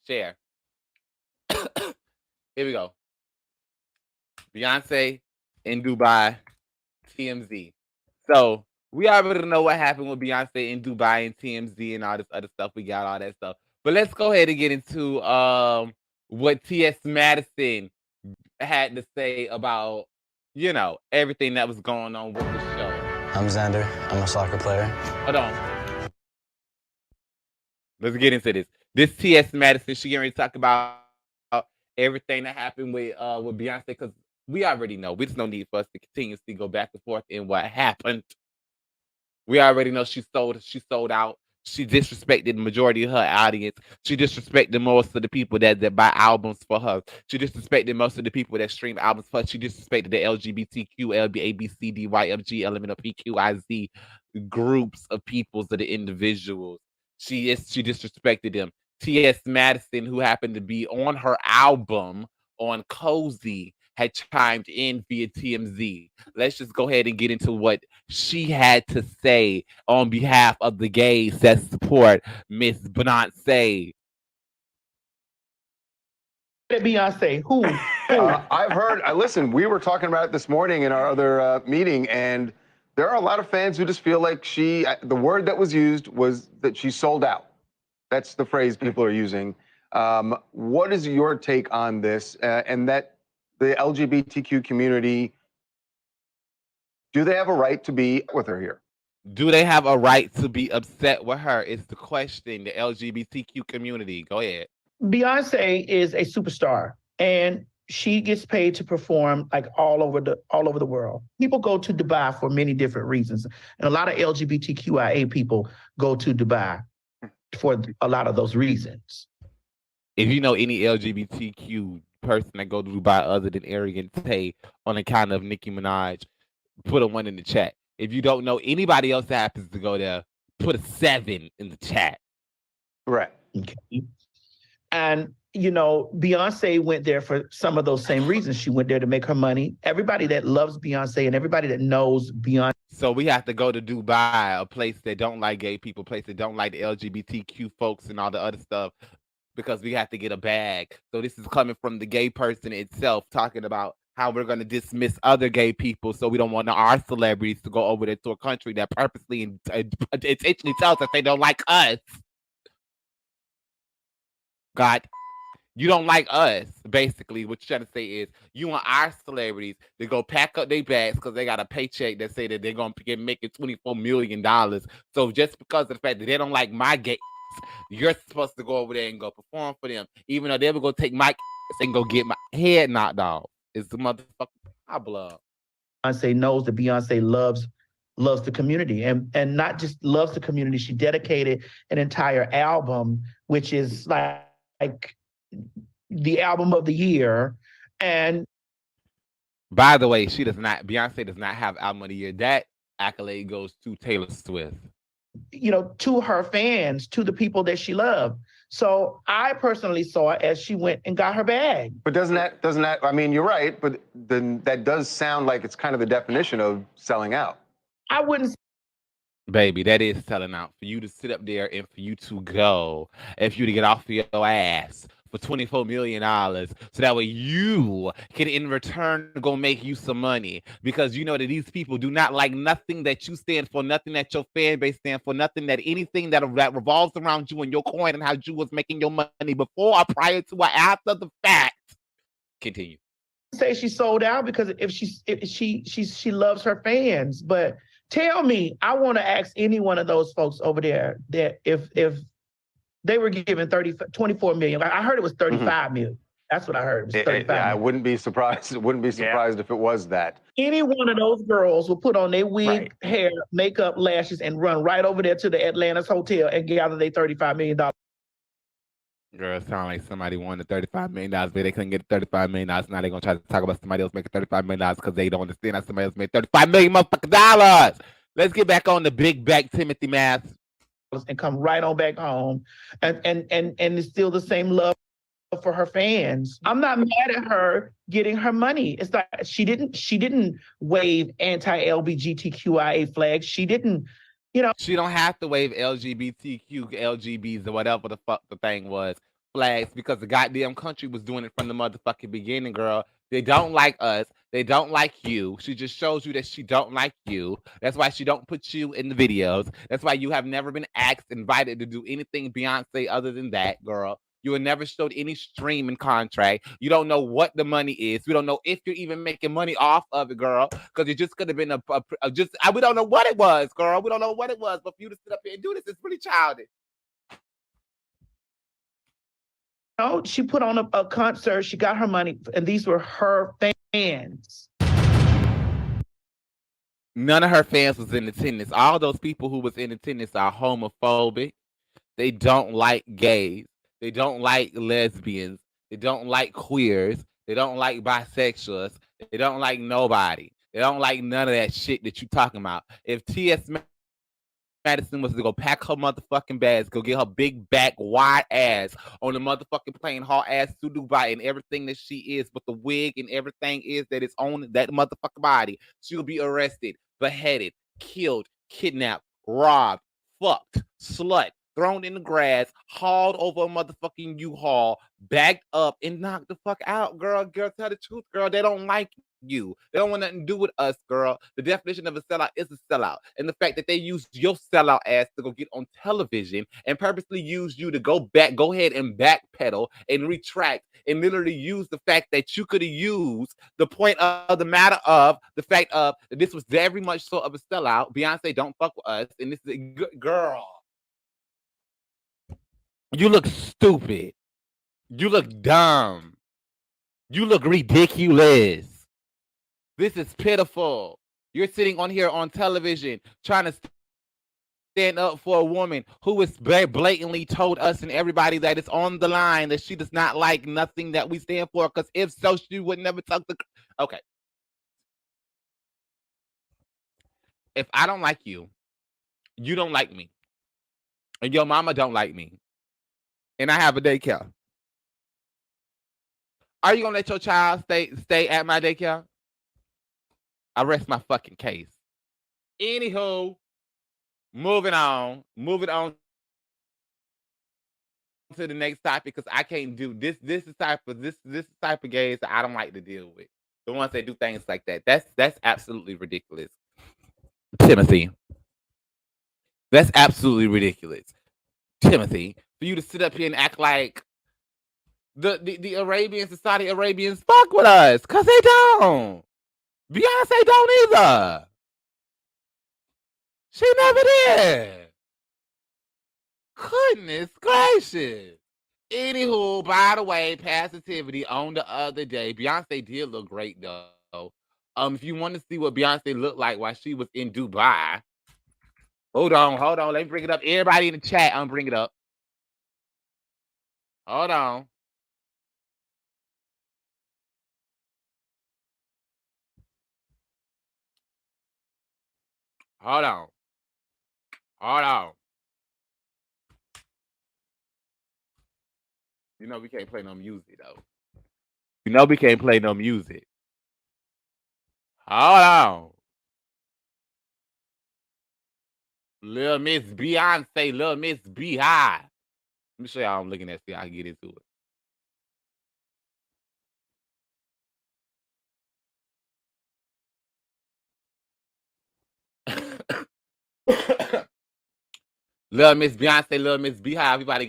Share. Here we go. Beyonce in Dubai, TMZ. So we already know what happened with Beyonce in Dubai and TMZ and all this other stuff. We got all that stuff. But let's go ahead and get into what T.S. Madison had to say about, everything that was going on with the show. I'm Xander. I'm a soccer player. Hold on. Let's get into this. This T.S. Madison, she already talk about everything that happened with Beyonce, because we already know. There's no need for us to continuously go back and forth in what happened. We already know she sold out. She disrespected the majority of her audience. She disrespected most of the people that buy albums for her. She disrespected most of the people that stream albums for her. She disrespected the LGBTQ, ABCDYFG, LMNOPQIZ groups of peoples, of the individuals. She disrespected them. T.S. Madison, who happened to be on her album on Cozy, had chimed in via TMZ. Let's just go ahead and get into what she had to say on behalf of the gays that support Miss Beyoncé. Beyonce, who? I've heard. Listen, we were talking about it this morning in our other meeting, and there are a lot of fans who just feel like the word that was used was that she sold out. That's the phrase people are using. What is your take on this, and that the LGBTQ community, do they have a right to be with her here? Do they have a right to be upset with her? Is the question. The LGBTQ community. Go ahead. Beyonce is a superstar, and she gets paid to perform like all over the world. People go to Dubai for many different reasons, and a lot of LGBTQIA people go to Dubai for a lot of those reasons. If you know any LGBTQ person that go to Dubai other than Arian Tay on account of Nicki Minaj, put a 1 in the chat. If you don't know anybody else that happens to go there, put a 7 in the chat. Right. Okay. And, Beyonce went there for some of those same reasons. She went there to make her money. Everybody that loves Beyonce and everybody that knows Beyonce. So we have to go to Dubai, a place that don't like gay people, a place that don't like the LGBTQ folks and all the other stuff, because we have to get a bag. So this is coming from the gay person itself, talking about how we're going to dismiss other gay people, so we don't want our celebrities to go over there to a country that purposely and intentionally tells us they don't like us. God, you don't like us. Basically, what you're trying to say is you want our celebrities to go pack up their bags because they got a paycheck that say that they're going to get making $24 million. So just because of the fact that they don't like my gay, you're supposed to go over there and go perform for them, even though they were going to take my and go get my head knocked off. It's the motherfucking problem. Beyonce knows that Beyonce loves the community, and not just loves the community. She dedicated an entire album, which is like the album of the year. And by the way, Beyonce does not have album of the year. That accolade goes to Taylor Swift. To her fans, to the people that she loved. So I personally saw it as she went and got her bag. But doesn't that, I mean, you're right, but then that does sound like it's kind of the definition of selling out. I wouldn't. Baby, that is selling out. For you to sit up there and for you to go, and for you to get off of your ass for $24 million, so that way you can in return go make you some money, because you know that these people do not like nothing that you stand for, nothing that your fan base stand for, nothing that anything that revolves around you and your coin and how you was making your money before or prior to or after the fact. Continue. Say she sold out because if she loves her fans, but tell me, I want to ask any one of those folks over there that if they were given 24 million. I heard it was 35 million. That's what I heard. It was 35 million. I wouldn't be surprised. If it was that. Any one of those girls will put on their wig, hair, makeup, lashes, and run right over there to the Atlantis Hotel and gather their $35 million. Girl, it sound like somebody wanted $35 million, but they couldn't get $35 million. Now they're going to try to talk about somebody else making $35 million because they don't understand that somebody else made $35 million motherfucking dollars. Let's get back on the big back Timothy Math. And come right on back home. And it's still the same love for her fans. I'm not mad at her getting her money. It's like she didn't wave anti-LGBTQIA flags. She didn't, She don't have to wave LGBTQ, LGBs, or whatever the fuck the thing was. flags because the goddamn country was doing it from the motherfucking beginning, girl. They don't like us. They don't like you. She just shows you that she don't like you. That's why she don't put you in the videos. That's why you have never been asked, invited to do anything Beyonce other than that, girl. You were never showed any streaming contract. You don't know what the money is. We don't know if you're even making money off of it, girl. Because it just could have been we don't know what it was, girl. We don't know what it was. But for you to sit up here and do this, it's pretty childish. No, she put on a concert. She got her money, and these were her fans. None of her fans was in attendance. All those people who was in attendance are homophobic. They don't like gays. They don't like lesbians. They don't like queers. They don't like bisexuals. They don't like nobody. They don't like none of that shit that you talking about. If T.S. Madison was to go pack her motherfucking bags, go get her big back, wide ass on the motherfucking plane, haul ass to Dubai and everything that she is, but the wig and everything is that is on that motherfucking body, she'll be arrested, beheaded, killed, kidnapped, robbed, fucked, slut, thrown in the grass, hauled over a motherfucking U-Haul, backed up, and knocked the fuck out, girl. Girl, tell the truth, girl. They don't like you. They don't want nothing to do with us, girl. The definition of a sellout is a sellout. And the fact that they use your sellout ass to go get on television and purposely use you to go ahead and backpedal and retract and literally use the fact that you could have used the point of the matter of the fact of that this was very much so of a sellout. Beyonce don't fuck with us. And this is a girl. You look stupid. You look dumb. You look ridiculous. This is pitiful. You're sitting on here on television trying to stand up for a woman who is blatantly told us and everybody that it's on the line that she does not like nothing that we stand for, because if so, she would never talk to... Okay. If I don't like you, you don't like me. And your mama don't like me. And I have a daycare. Are you gonna let your child stay at my daycare? I rest my fucking case. Anywho, moving on to the next topic, because I can't do this. This is type of gays that I don't like to deal with. The ones that do things like that. That's absolutely ridiculous. Timothy. That's absolutely ridiculous. Timothy, for you to sit up here and act like the Arabians, the Saudi Arabians fuck with us, because they don't. Beyonce don't either. She never did. Goodness gracious. Anywho, by the way, positivity on the other day. Beyonce did look great though. If you want to see what Beyonce looked like while she was in Dubai. Hold on. Let me bring it up. Everybody in the chat, I'm bring it up. Hold on. Hold on. You know we can't play no music though. Hold on. Little Miss Beyonce, Little Miss B-High. Let me show y'all I'm looking at, see how I can get into it. Little Miss Beyonce, Little Miss B-High, everybody